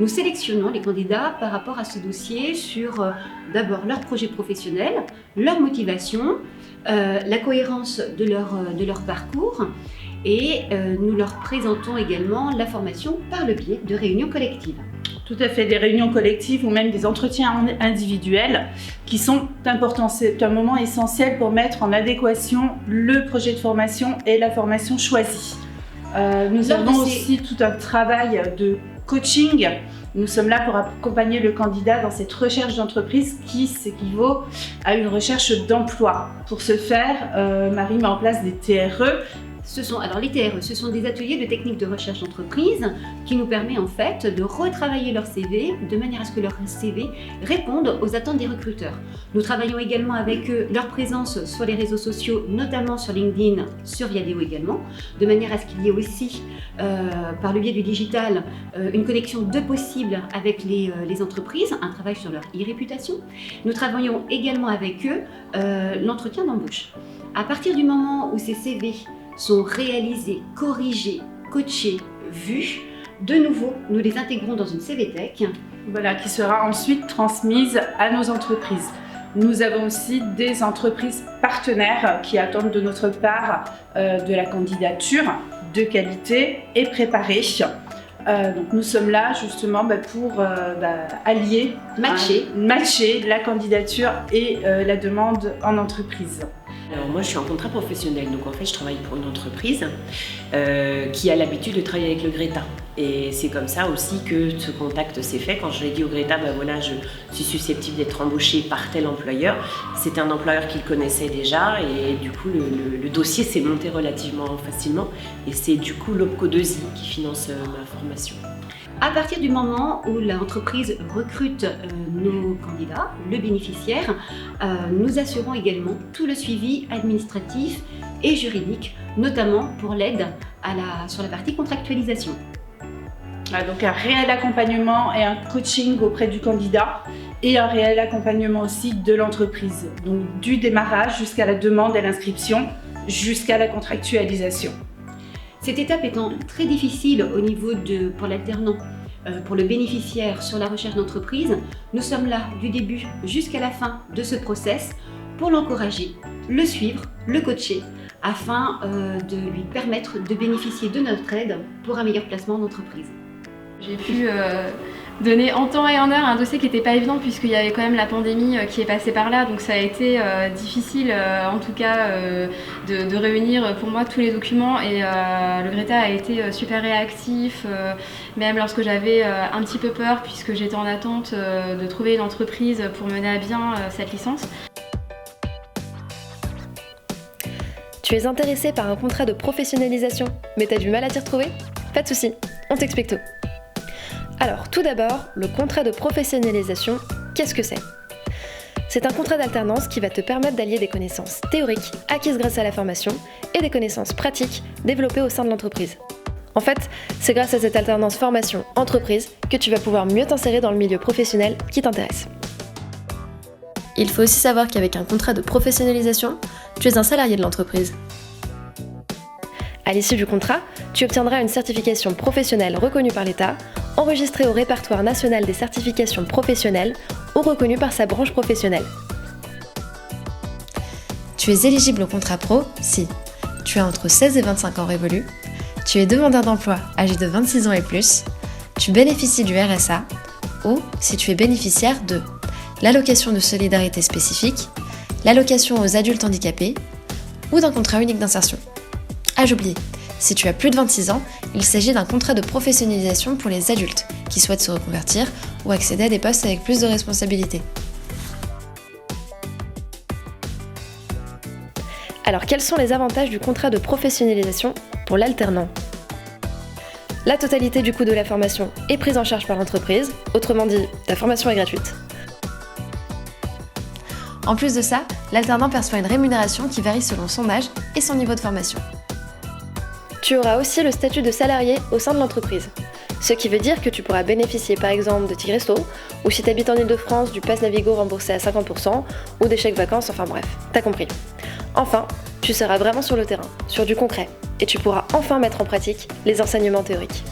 nous sélectionnons les candidats par rapport à ce dossier sur d'abord leur projet professionnel, leur motivation, la cohérence de leur parcours et nous leur présentons également la formation par le biais de réunions collectives. Tout à fait, des réunions collectives ou même des entretiens individuels qui sont importants. C'est un moment essentiel pour mettre en adéquation le projet de formation et la formation choisie. Nous avons aussi tout un travail de coaching. Nous sommes là pour accompagner le candidat dans cette recherche d'entreprise qui s'équivaut à une recherche d'emploi. Pour ce faire, Marie met en place des TRE. Les TRE, ce sont des ateliers de techniques de recherche d'entreprise qui nous permettent en fait de retravailler leur CV de manière à ce que leur CV réponde aux attentes des recruteurs. Nous travaillons également avec eux leur présence sur les réseaux sociaux, notamment sur LinkedIn, sur Viadeo également, de manière à ce qu'il y ait aussi, par le biais du digital, une connexion de possible avec les entreprises, un travail sur leur e-réputation. Nous travaillons également avec eux l'entretien d'embauche. À partir du moment où ces CV sont réalisés, corrigés, coachés, vus. De nouveau, nous les intégrons dans une CVTech. Voilà, qui sera ensuite transmise à nos entreprises. Nous avons aussi des entreprises partenaires qui attendent de notre part de la candidature de qualité et préparée. Donc nous sommes là justement pour allier, matcher la candidature et la demande en entreprise. Alors moi je suis en contrat professionnel, donc en fait je travaille pour une entreprise qui a l'habitude de travailler avec le Greta. Et c'est comme ça aussi que ce contact s'est fait. Quand je l'ai dit au Greta, voilà, je suis susceptible d'être embauchée par tel employeur. C'était un employeur qu'il connaissait déjà et du coup le dossier s'est monté relativement facilement. Et c'est du coup l'OPCO2I qui finance ma formation. À partir du moment où l'entreprise recrute nos candidats, le bénéficiaire, nous assurons également tout le suivi administratif et juridique, notamment pour l'aide sur la partie contractualisation. Donc un réel accompagnement et un coaching auprès du candidat et un réel accompagnement aussi de l'entreprise. Donc du démarrage jusqu'à la demande et l'inscription, jusqu'à la contractualisation. Cette étape étant très difficile au niveau pour l'alternant, pour le bénéficiaire sur la recherche d'entreprise, nous sommes là du début jusqu'à la fin de ce process pour l'encourager, le suivre, le coacher, afin de lui permettre de bénéficier de notre aide pour un meilleur placement en entreprise. J'ai pu donner en temps et en heure un dossier qui n'était pas évident puisqu'il y avait quand même la pandémie qui est passée par là, donc ça a été difficile en tout cas de réunir pour moi tous les documents et le Greta a été super réactif, même lorsque j'avais un petit peu peur puisque j'étais en attente de trouver une entreprise pour mener à bien cette licence. Tu es intéressé par un contrat de professionnalisation, mais tu as du mal à t'y retrouver? Pas de souci, on t'explique tout. Alors, tout d'abord, le contrat de professionnalisation, qu'est-ce que c'est? C'est un contrat d'alternance qui va te permettre d'allier des connaissances théoriques acquises grâce à la formation et des connaissances pratiques développées au sein de l'entreprise. En fait, c'est grâce à cette alternance formation-entreprise que tu vas pouvoir mieux t'insérer dans le milieu professionnel qui t'intéresse. Il faut aussi savoir qu'avec un contrat de professionnalisation, tu es un salarié de l'entreprise. À l'issue du contrat, tu obtiendras une certification professionnelle reconnue par l'État, enregistrée au répertoire national des certifications professionnelles ou reconnue par sa branche professionnelle. Tu es éligible au contrat pro si tu as entre 16 et 25 ans révolus, tu es demandeur d'emploi âgé de 26 ans et plus, tu bénéficies du RSA ou si tu es bénéficiaire de l'allocation de solidarité spécifique, l'allocation aux adultes handicapés ou d'un contrat unique d'insertion. Ah, j'oubliais, si tu as plus de 26 ans, il s'agit d'un contrat de professionnalisation pour les adultes qui souhaitent se reconvertir ou accéder à des postes avec plus de responsabilités. Alors, quels sont les avantages du contrat de professionnalisation pour l'alternant? La totalité du coût de la formation est prise en charge par l'entreprise, autrement dit, ta formation est gratuite. En plus de ça, l'alternant perçoit une rémunération qui varie selon son âge et son niveau de formation. Tu auras aussi le statut de salarié au sein de l'entreprise. Ce qui veut dire que tu pourras bénéficier par exemple de tickets resto, ou si tu habites en Ile-de-France, du pass Navigo remboursé à 50%, ou des chèques vacances, enfin bref, t'as compris. Enfin, tu seras vraiment sur le terrain, sur du concret, et tu pourras enfin mettre en pratique les enseignements théoriques.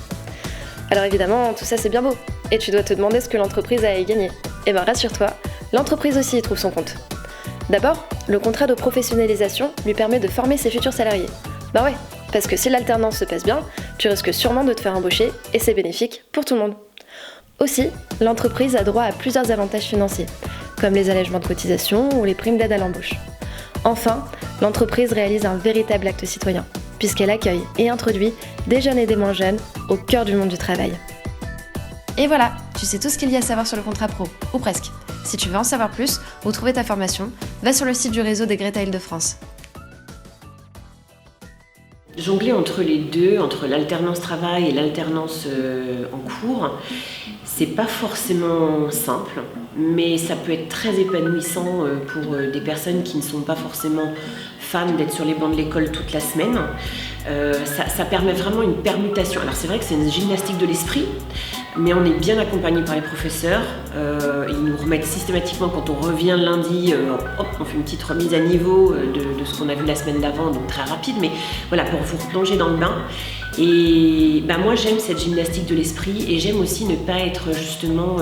Alors évidemment, tout ça c'est bien beau, et tu dois te demander ce que l'entreprise a à y gagner. Eh bien rassure-toi, l'entreprise aussi y trouve son compte. D'abord, le contrat de professionnalisation lui permet de former ses futurs salariés. Bah ouais, parce que si l'alternance se passe bien, tu risques sûrement de te faire embaucher et c'est bénéfique pour tout le monde. Aussi, l'entreprise a droit à plusieurs avantages financiers, comme les allègements de cotisations ou les primes d'aide à l'embauche. Enfin, l'entreprise réalise un véritable acte citoyen, puisqu'elle accueille et introduit des jeunes et des moins jeunes au cœur du monde du travail. Et voilà, tu sais tout ce qu'il y a à savoir sur le contrat pro, ou presque. Si tu veux en savoir plus ou trouver ta formation, va sur le site du réseau des Greta Île-de-France. Jongler entre les deux, entre l'alternance travail et l'alternance en cours, c'est pas forcément simple, mais ça peut être très épanouissant pour des personnes qui ne sont pas forcément fans d'être sur les bancs de l'école toute la semaine. Ça permet vraiment une permutation. Alors c'est vrai que c'est une gymnastique de l'esprit, mais on est bien accompagné par les professeurs. Ils nous remettent systématiquement, quand on revient lundi, on fait une petite remise à niveau de ce qu'on a vu la semaine d'avant, donc très rapide, mais voilà, pour vous replonger dans le bain. Et moi j'aime cette gymnastique de l'esprit et j'aime aussi ne pas être justement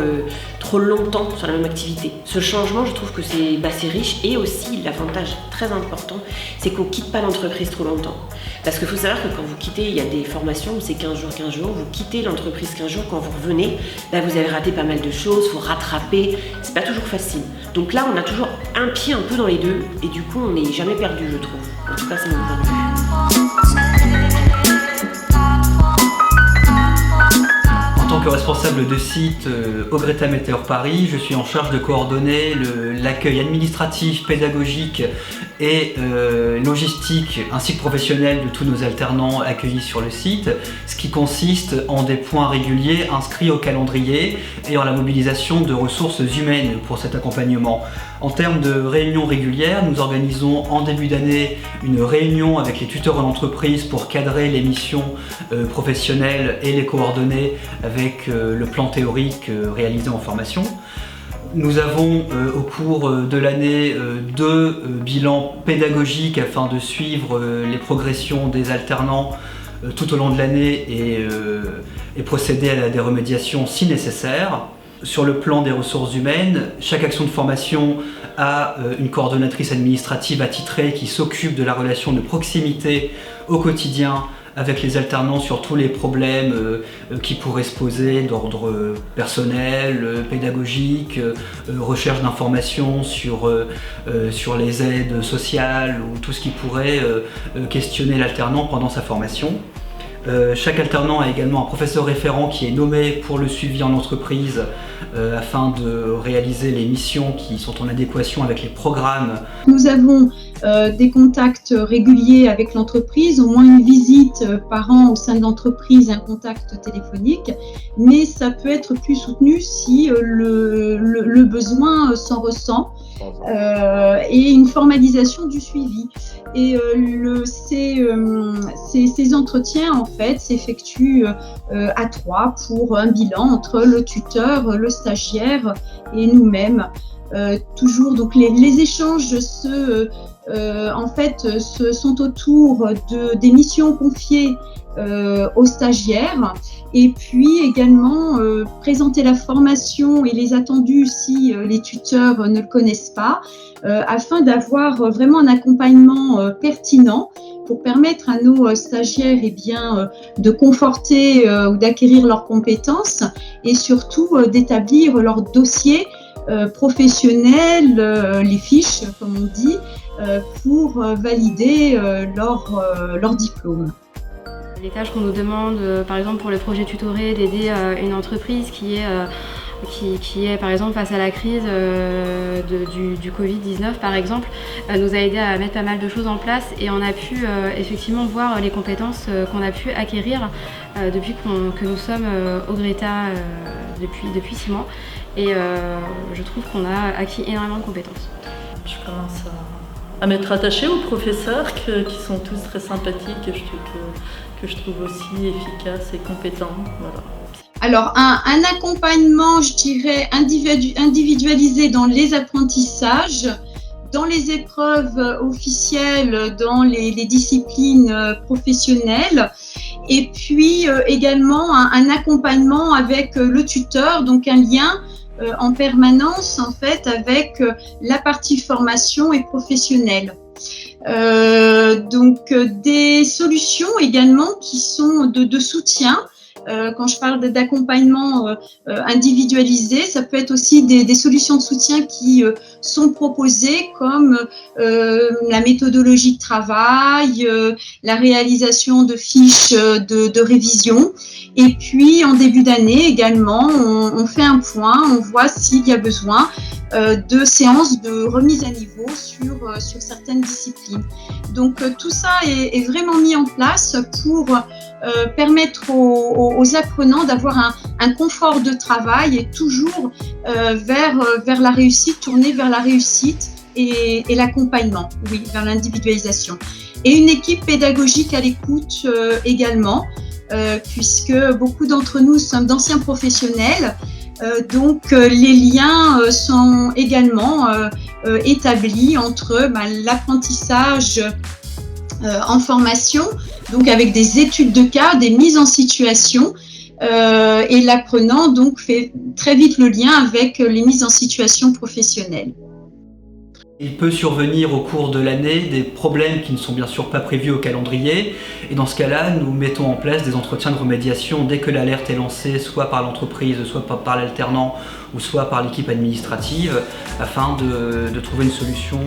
trop longtemps sur la même activité. Ce changement, je trouve que c'est riche, et aussi l'avantage très important, c'est qu'on ne quitte pas l'entreprise trop longtemps. Parce qu'il faut savoir que quand vous quittez, il y a des formations où c'est 15 jours, vous quittez l'entreprise 15 jours, quand vous revenez, vous avez raté pas mal de choses, il faut rattraper, c'est pas toujours facile. Donc là, on a toujours un pied un peu dans les deux, et du coup, on n'est jamais perdu, je trouve. En tout cas, c'est mon point de vue. En tant que responsable de site au Greta Meteor Paris, je suis en charge de coordonner l'accueil administratif, pédagogique et logistique ainsi que professionnel de tous nos alternants accueillis sur le site, ce qui consiste en des points réguliers inscrits au calendrier et en la mobilisation de ressources humaines pour cet accompagnement. En termes de réunions régulières, nous organisons en début d'année une réunion avec les tuteurs en entreprise pour cadrer les missions professionnelles et les coordonner avec le plan théorique réalisé en formation. Nous avons au cours de l'année 2 bilans pédagogiques afin de suivre les progressions des alternants tout au long de l'année et procéder à des remédiations si nécessaire. Sur le plan des ressources humaines, chaque action de formation a une coordonnatrice administrative attitrée qui s'occupe de la relation de proximité au quotidien avec les alternants sur tous les problèmes qui pourraient se poser d'ordre personnel, pédagogique, recherche d'informations sur les aides sociales ou tout ce qui pourrait questionner l'alternant pendant sa formation. Chaque alternant a également un professeur référent qui est nommé pour le suivi en entreprise afin de réaliser les missions qui sont en adéquation avec les programmes. Nous avons des contacts réguliers avec l'entreprise, au moins une visite par an au sein de l'entreprise, un contact téléphonique, mais ça peut être plus soutenu si le besoin s'en ressent, et une formalisation du suivi. Et ces entretiens en fait s'effectuent à 3 pour un bilan entre le tuteur, le stagiaire et nous-mêmes. Toujours donc les échanges sont autour des missions confiées aux stagiaires, et puis également présenter la formation et les attendus si les tuteurs ne le connaissent pas, afin d'avoir vraiment un accompagnement pertinent pour permettre à nos stagiaires de conforter ou d'acquérir leurs compétences, et surtout d'établir leur dossier professionnel, les fiches comme on dit, pour valider leur diplôme. Les tâches qu'on nous demande, par exemple pour le projet tutoré, d'aider une entreprise qui est par exemple face à la crise du Covid-19 par exemple, nous a aidé à mettre pas mal de choses en place, et on a pu effectivement voir les compétences qu'on a pu acquérir depuis que nous sommes au Greta depuis 6 mois, et je trouve qu'on a acquis énormément de compétences. Je commence à m'être attachée aux professeurs qui sont tous très sympathiques et que je trouve aussi efficaces et compétents. Voilà. Alors, un accompagnement, je dirais, individualisé dans les apprentissages, dans les épreuves officielles, dans les disciplines professionnelles, et puis également un accompagnement avec le tuteur, donc un lien en permanence en fait avec la partie formation et professionnelle. Donc des solutions également qui sont de soutien. Quand je parle d'accompagnement individualisé, ça peut être aussi des solutions de soutien qui sont proposées comme la méthodologie de travail, la réalisation de fiches de révision. Et puis en début d'année également, on fait un point, on voit s'il y a besoin de séances de remise à niveau sur certaines disciplines. Donc tout ça est vraiment mis en place pour permettre aux apprenants d'avoir un confort de travail et toujours vers la réussite, tourner vers la réussite et l'accompagnement, oui, vers l'individualisation. Et une équipe pédagogique à l'écoute également, puisque beaucoup d'entre nous sommes d'anciens professionnels. Donc les liens sont également établis entre l'apprentissage en formation, donc avec des études de cas, des mises en situation, et l'apprenant donc fait très vite le lien avec les mises en situation professionnelles. Il peut survenir au cours de l'année des problèmes qui ne sont bien sûr pas prévus au calendrier, et dans ce cas-là, nous mettons en place des entretiens de remédiation dès que l'alerte est lancée, soit par l'entreprise, soit par l'alternant, ou soit par l'équipe administrative, afin de trouver une solution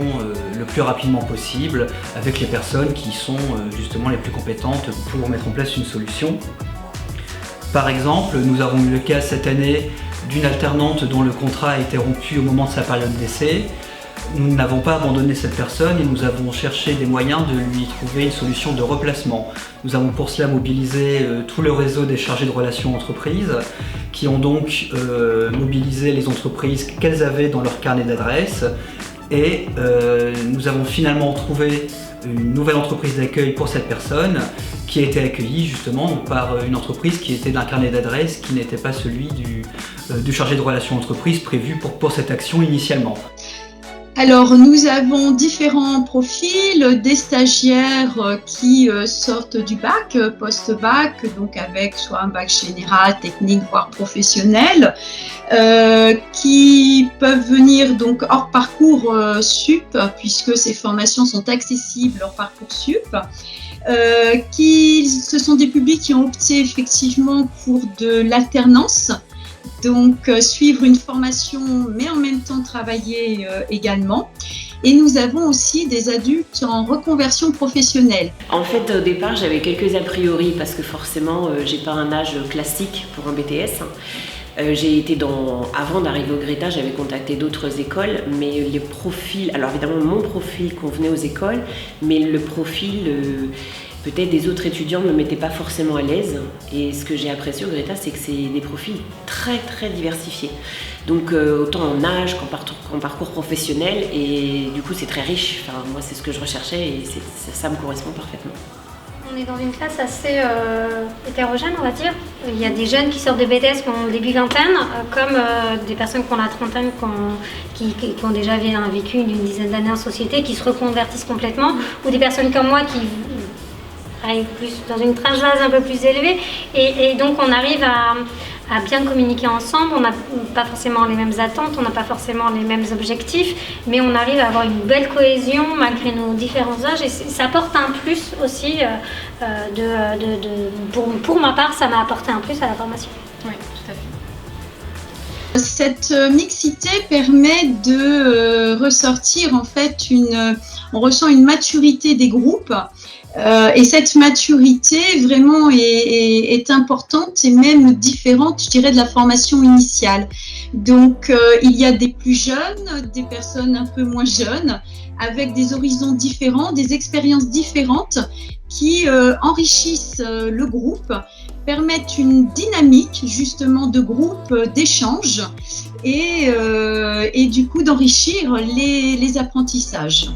le plus rapidement possible avec les personnes qui sont justement les plus compétentes pour mettre en place une solution. Par exemple, nous avons eu le cas cette année d'une alternante dont le contrat a été rompu au moment de sa période d'essai. Nous n'avons pas abandonné cette personne et nous avons cherché des moyens de lui trouver une solution de replacement. Nous avons pour cela mobilisé tout le réseau des chargés de relations entreprises qui ont donc mobilisé les entreprises qu'elles avaient dans leur carnet d'adresses et nous avons finalement trouvé une nouvelle entreprise d'accueil pour cette personne qui a été accueillie justement par une entreprise qui était d'un carnet d'adresses qui n'était pas celui du chargé de relations entreprises prévu pour cette action initialement. Alors, nous avons différents profils, des stagiaires qui sortent du bac, post-bac, donc avec soit un bac général, technique, voire professionnel, qui peuvent venir donc hors parcours SUP, puisque ces formations sont accessibles hors parcours SUP. Ce sont des publics qui ont opté effectivement pour de l'alternance. Donc suivre une formation mais en même temps travailler également. Et nous avons aussi des adultes en reconversion professionnelle. En fait au départ j'avais quelques a priori parce que forcément j'ai pas un âge classique pour un BTS. J'ai été avant d'arriver au Greta, j'avais contacté d'autres écoles, mais les profils, alors évidemment mon profil convenait aux écoles, mais le profil peut-être des autres étudiants ne me mettaient pas forcément à l'aise. Et ce que j'ai apprécié au Greta, c'est que c'est des profils très très diversifiés. Donc autant en âge qu'en parcours professionnel, et du coup c'est très riche. Enfin, moi c'est ce que je recherchais et ça me correspond parfaitement. On est dans une classe assez hétérogène, on va dire. Il y a des jeunes qui sortent de BTS qui ont le début vingtaine, comme des personnes qui ont la trentaine, qui ont déjà vécu une dizaine d'années en société, qui se reconvertissent complètement, ou des personnes comme moi qui arrivent plus dans une tranche d'âge un peu plus élevée. Et donc on arrive à bien communiquer ensemble. On n'a pas forcément les mêmes attentes, on n'a pas forcément les mêmes objectifs, mais on arrive à avoir une belle cohésion malgré nos différents âges, et ça apporte un plus aussi. Pour ma part, ça m'a apporté un plus à la formation. Oui, tout à fait. Cette mixité permet de ressortir en fait on ressent une maturité des groupes. Et cette maturité vraiment est importante et même différente, je dirais, de la formation initiale. Donc il y a des plus jeunes, des personnes un peu moins jeunes, avec des horizons différents, des expériences différentes qui enrichissent le groupe, permettent une dynamique justement de groupe, d'échange et du coup d'enrichir les apprentissages.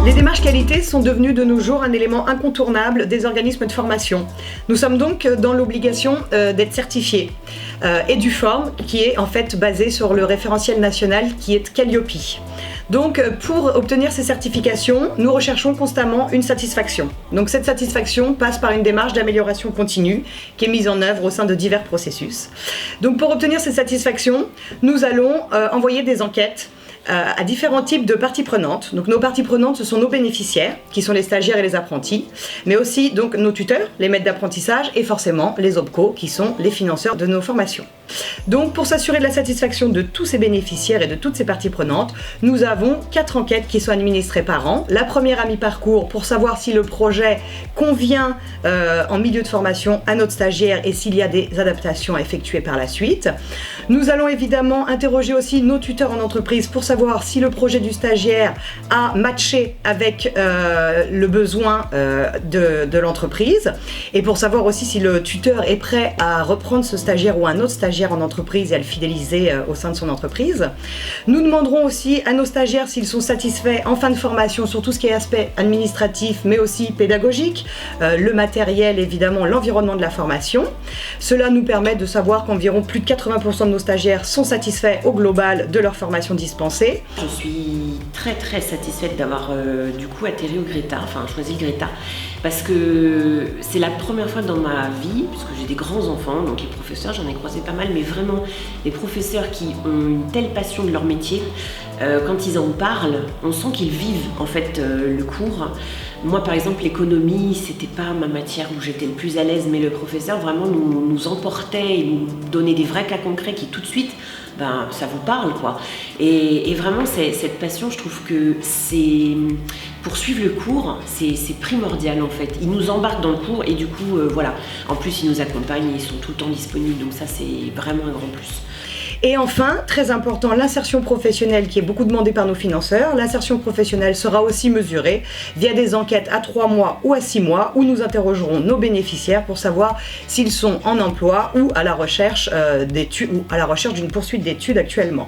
Les démarches qualité sont devenues de nos jours un élément incontournable des organismes de formation. Nous sommes donc dans l'obligation d'être certifiés. EduForm, qui est en fait basé sur le référentiel national qui est Calliope. Donc pour obtenir ces certifications, nous recherchons constamment une satisfaction. Donc cette satisfaction passe par une démarche d'amélioration continue qui est mise en œuvre au sein de divers processus. Donc pour obtenir ces satisfactions, nous allons envoyer des enquêtes à différents types de parties prenantes. Donc nos parties prenantes, ce sont nos bénéficiaires, qui sont les stagiaires et les apprentis, mais aussi donc nos tuteurs, les maîtres d'apprentissage, et forcément les OPCO, qui sont les financeurs de nos formations. Donc pour s'assurer de la satisfaction de tous ces bénéficiaires et de toutes ces parties prenantes, nous avons 4 enquêtes qui sont administrées par an. La première à mi-parcours pour savoir si le projet convient en milieu de formation à notre stagiaire et s'il y a des adaptations à effectuer par la suite. Nous allons évidemment interroger aussi nos tuteurs en entreprise pour savoir si le projet du stagiaire a matché avec le besoin de l'entreprise, et pour savoir aussi si le tuteur est prêt à reprendre ce stagiaire ou un autre stagiaire en entreprise et à le fidéliser au sein de son entreprise. Nous demanderons aussi à nos stagiaires s'ils sont satisfaits en fin de formation sur tout ce qui est aspect administratif mais aussi pédagogique, le matériel évidemment, l'environnement de la formation. Cela nous permet de savoir qu'environ plus de 80% de nos stagiaires sont satisfaits au global de leur formation dispensée. Je suis très satisfaite d'avoir du coup atterri au Greta, enfin choisi le Greta, parce que c'est la première fois dans ma vie, puisque j'ai des grands enfants, donc les professeurs, j'en ai croisé pas mal, mais vraiment les professeurs qui ont une telle passion de leur métier, quand ils en parlent, on sent qu'ils vivent en fait le cours. Moi par exemple l'économie, c'était pas ma matière où j'étais le plus à l'aise, mais le professeur vraiment nous emportait et nous donnait des vrais cas concrets qui tout de suite, ben, ça vous parle quoi. Et vraiment cette passion, je trouve que c'est, pour suivre le cours, c'est primordial en fait. Ils nous embarquent dans le cours et du coup voilà. En plus ils nous accompagnent, ils sont tout le temps disponibles, donc ça c'est vraiment un grand plus. Et enfin, très important, l'insertion professionnelle qui est beaucoup demandée par nos financeurs. L'insertion professionnelle sera aussi mesurée via des enquêtes à 3 mois ou à 6 mois où nous interrogerons nos bénéficiaires pour savoir s'ils sont en emploi ou à la recherche d'une poursuite d'études actuellement.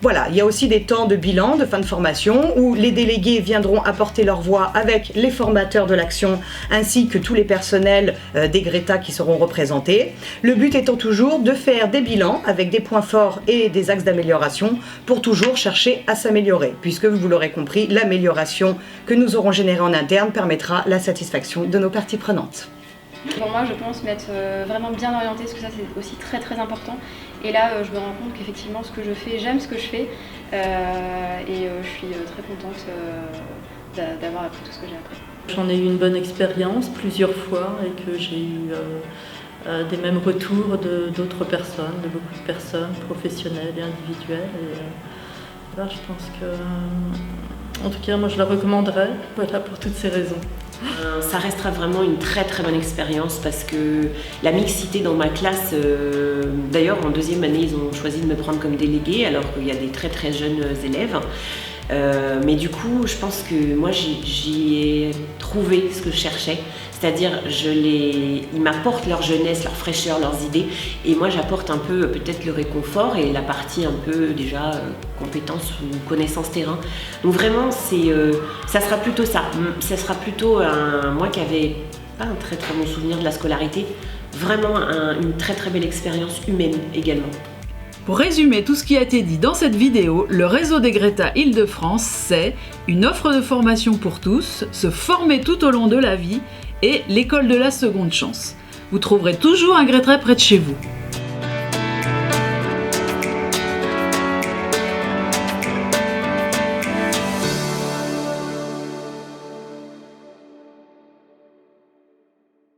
Voilà, il y a aussi des temps de bilan de fin de formation où les délégués viendront apporter leur voix avec les formateurs de l'action ainsi que tous les personnels des Greta qui seront représentés. Le but étant toujours de faire des bilans avec des points forts et des axes d'amélioration pour toujours chercher à s'améliorer, puisque vous l'aurez compris, l'amélioration que nous aurons générée en interne permettra la satisfaction de nos parties prenantes. Pour moi, je pense m'être vraiment bien orientée, parce que ça c'est aussi très important. Et là, je me rends compte qu'effectivement, ce que je fais, j'aime ce que je fais, et je suis très contente d'avoir appris tout ce que j'ai appris. J'en ai eu une bonne expérience plusieurs fois et que j'ai eu des mêmes retours d'autres personnes, de beaucoup de personnes, professionnelles et individuelles. Et là, je pense que, en tout cas, moi je la recommanderais, voilà, pour toutes ces raisons. Ça restera vraiment une très bonne expérience parce que la mixité dans ma classe, d'ailleurs en 2e année ils ont choisi de me prendre comme déléguée alors qu'il y a des très jeunes élèves. Mais du coup je pense que moi j'y ai trouvé ce que je cherchais, c'est-à-dire ils m'apportent leur jeunesse, leur fraîcheur, leurs idées, et moi j'apporte un peu peut-être le réconfort et la partie un peu déjà compétence ou connaissance terrain. Donc vraiment ça sera plutôt ça. Ça sera plutôt moi qui avais pas un très bon souvenir de la scolarité, vraiment une très belle expérience humaine également. Pour résumer tout ce qui a été dit dans cette vidéo, le réseau des Greta Île-de-France, c'est une offre de formation pour tous, se former tout au long de la vie et l'école de la seconde chance. Vous trouverez toujours un Greta près de chez vous.